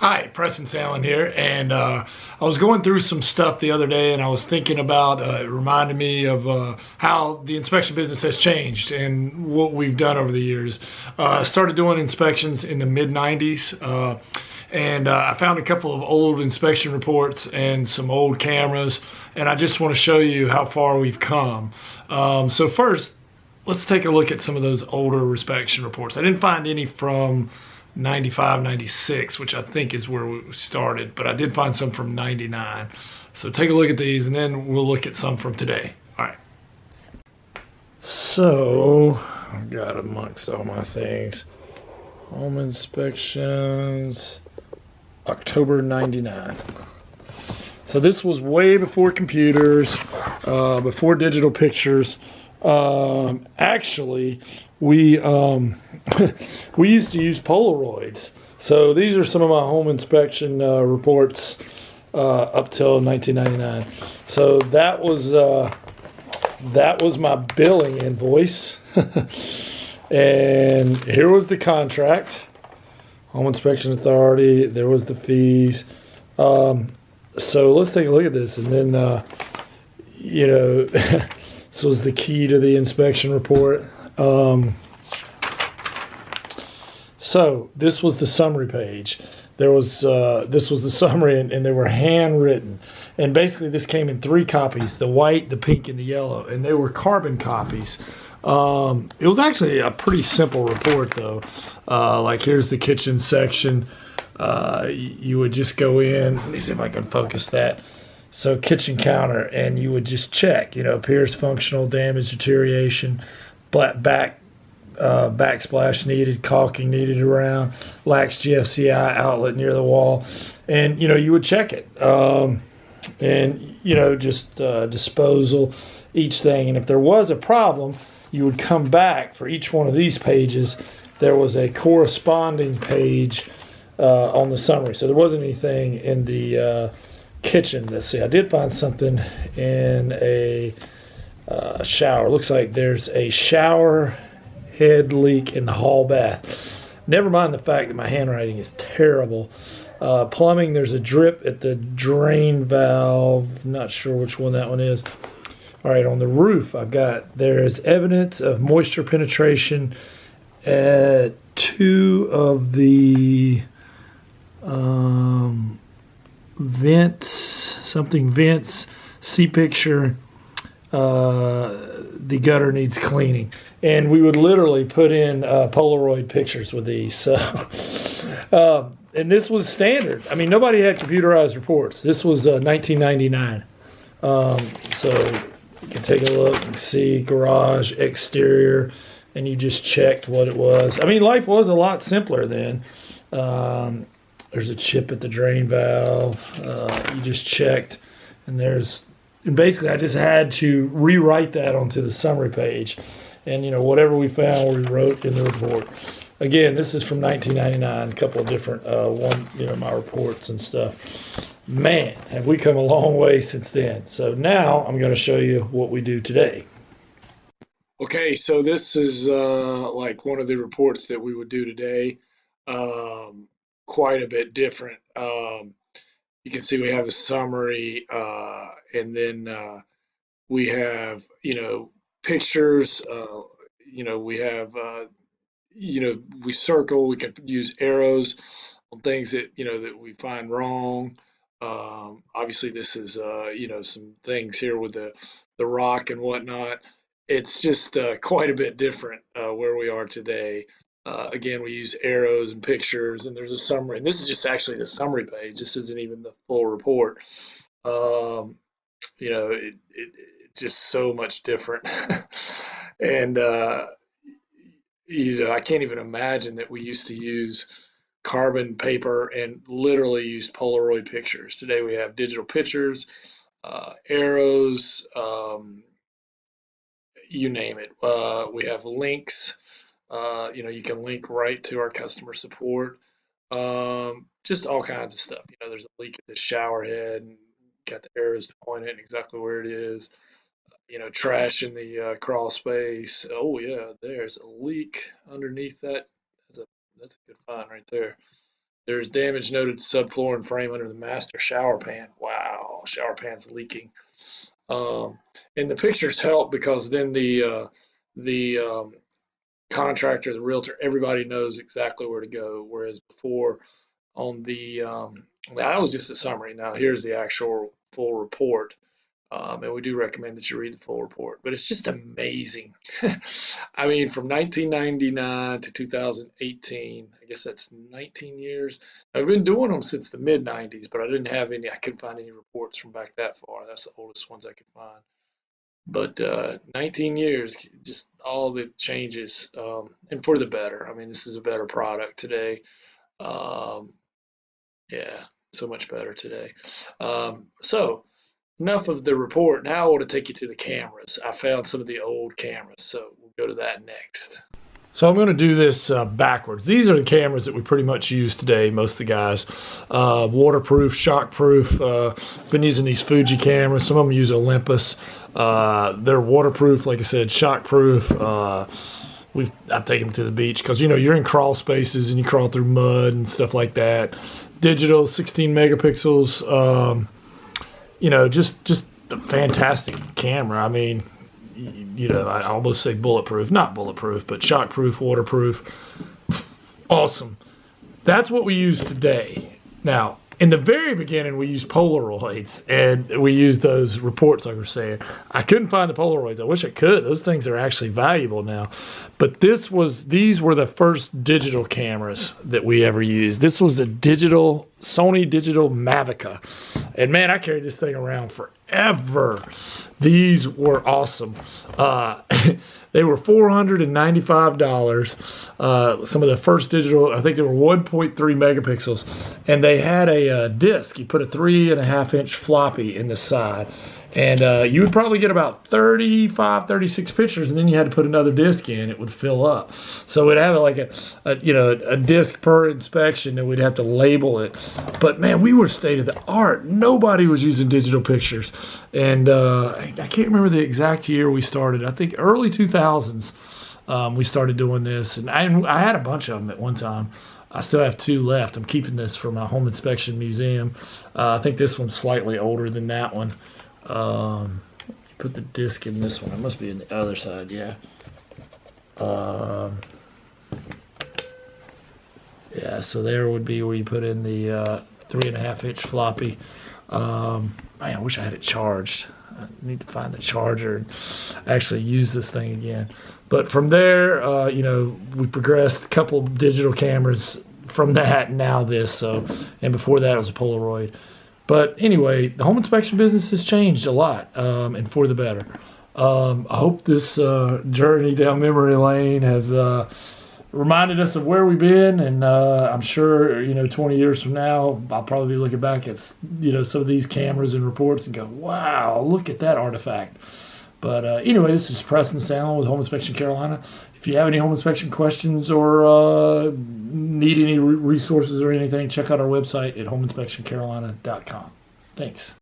Hi, Preston Salen here, and I was going through some stuff the other day, and I was thinking about it reminded me of how the inspection business has changed and what we've done over the years. I started doing inspections in the mid '90s, and I found a couple of old inspection reports and some old cameras, and I just want to show you how far we've come. So first, let's take a look at some of those older inspection reports. I didn't find any from 95, 96, which I think is where we started, but I did find some from 99. So take a look at these and then we'll look at some from today. All right. So I've got amongst all my things home inspections, October 99. So this was way before computers, before digital pictures. Actually, we we used to use Polaroids. So these are some of my home inspection reports up till 1999. So that was my billing invoice, and here was the contract. Home Inspection Authority. There was the fees. So let's take a look at this, and then this was the key to the inspection report. So this was the summary page. This was the summary, and they were handwritten. And basically, this came in three copies: the white, the pink, and the yellow. And they were carbon copies. It was actually a pretty simple report, though. Like here's the kitchen section. You would just go in. Let me see if I can focus that. So kitchen counter, and you would just check. Appears functional, damage, deterioration, backsplash needed, caulking needed around, lacks GFCI outlet near the wall, and you would check it, and just disposal each thing. And if there was a problem, you would come back for each one of these pages. There was a corresponding page on the summary, so there wasn't anything in the kitchen. Let's see, I did find something in a shower. Looks like there's a shower head leak in the hall bath. Never mind the fact that my handwriting is terrible. Plumbing, there's a drip at the drain valve. Not sure which one that one is. All right, on the roof, there's evidence of moisture penetration at two of the vents, see picture, the gutter needs cleaning. And we would literally put in Polaroid pictures with these. So, and this was standard. I mean, nobody had computerized reports. This was 1999. So you can take a look and see garage, exterior, and you just checked what it was. I mean, life was a lot simpler then. There's a chip at the drain valve. You just checked, and basically I just had to rewrite that onto the summary page, and whatever we found, we wrote in the report. Again, this is from 1999. A couple of different my reports and stuff. Man, have we come a long way since then. So now I'm going to show you what we do today. Okay, so this is like one of the reports that we would do today. Quite a bit different. You can see we have a summary, and then we have pictures. We have we circle. We can use arrows on things that we find wrong. Obviously, this is some things here with the rock and whatnot. It's just quite a bit different where we are today. Again, we use arrows and pictures, and there's a summary. And this is just actually the summary page. This isn't even the full report. Um, it's just so much different. And I can't even imagine that we used to use carbon paper and literally used Polaroid pictures. Today we have digital pictures, arrows, you name it. We have links. You can link right to our customer support. Just all kinds of stuff. There's a leak at the shower head, and got the arrows to point it exactly where it is. Trash in the crawl space. Oh yeah, there's a leak underneath that. That's a good find right there. There's damage noted subfloor and frame under the master shower pan. Wow, shower pan's leaking. Um, and the pictures help because then the contractor, the realtor, everybody knows exactly where to go. Whereas before on that was just a summary. Now here's the actual full report. And we do recommend that you read the full report. But it's just amazing. I mean, from 1999 to 2018, I guess that's 19 years. I've been doing them since the mid 90s, but I didn't have any, I couldn't find any reports from back that far. That's the oldest ones I could find. But 19 years, just all the changes, and for the better. I mean, this is a better product today. Um, yeah, so much better today. So, enough of the report. Now I want to take you to the cameras. I found some of the old cameras, so we'll go to that next. So I'm going to do this backwards. These are the cameras that we pretty much use today, most of the guys. Waterproof, shockproof. Been using these Fuji cameras. Some of them use Olympus. They're waterproof, like I said, shockproof. I've taken them to the beach because, you're in crawl spaces and you crawl through mud and stuff like that. Digital, 16 megapixels. Just a fantastic camera. I mean, I almost say bulletproof, not bulletproof, but shockproof, waterproof. Awesome. That's what we use today. Now, in the very beginning, we used Polaroids, and we used those reports, like we're saying. I couldn't find the Polaroids. I wish I could. Those things are actually valuable now. But these were the first digital cameras that we ever used. This was the Sony Digital Mavica. And man, I carried this thing around forever. These were awesome. They were $495. Some of the first digital, I think they were 1.3 megapixels. And they had a disc. You put a 3.5-inch floppy in the side. And you would probably get about 35, 36 pictures, and then you had to put another disc in. It would fill up. So we'd have like a disc per inspection, and we'd have to label it. But man, we were state of the art. Nobody was using digital pictures. And I can't remember the exact year we started. I think early 2000s we started doing this. And I had a bunch of them at one time. I still have 2 left. I'm keeping this for my home inspection museum. I think this one's slightly older than that one. Put the disc in this one. It must be in the other side, yeah. Yeah, so there would be where you put in the 3.5-inch floppy. Man, I wish I had it charged. I need to find the charger and actually use this thing again. But from there, we progressed a couple digital cameras from that, and now this. So, and before that, it was a Polaroid. But anyway, the home inspection business has changed a lot, and for the better. I hope this journey down memory lane has reminded us of where we've been, and I'm sure 20 years from now, I'll probably be looking back at some of these cameras and reports and go, "Wow, look at that artifact." But anyway, this is Preston Sandlin with Home Inspection Carolina. If you have any home inspection questions or need any resources or anything, check out our website at homeinspectioncarolina.com. Thanks.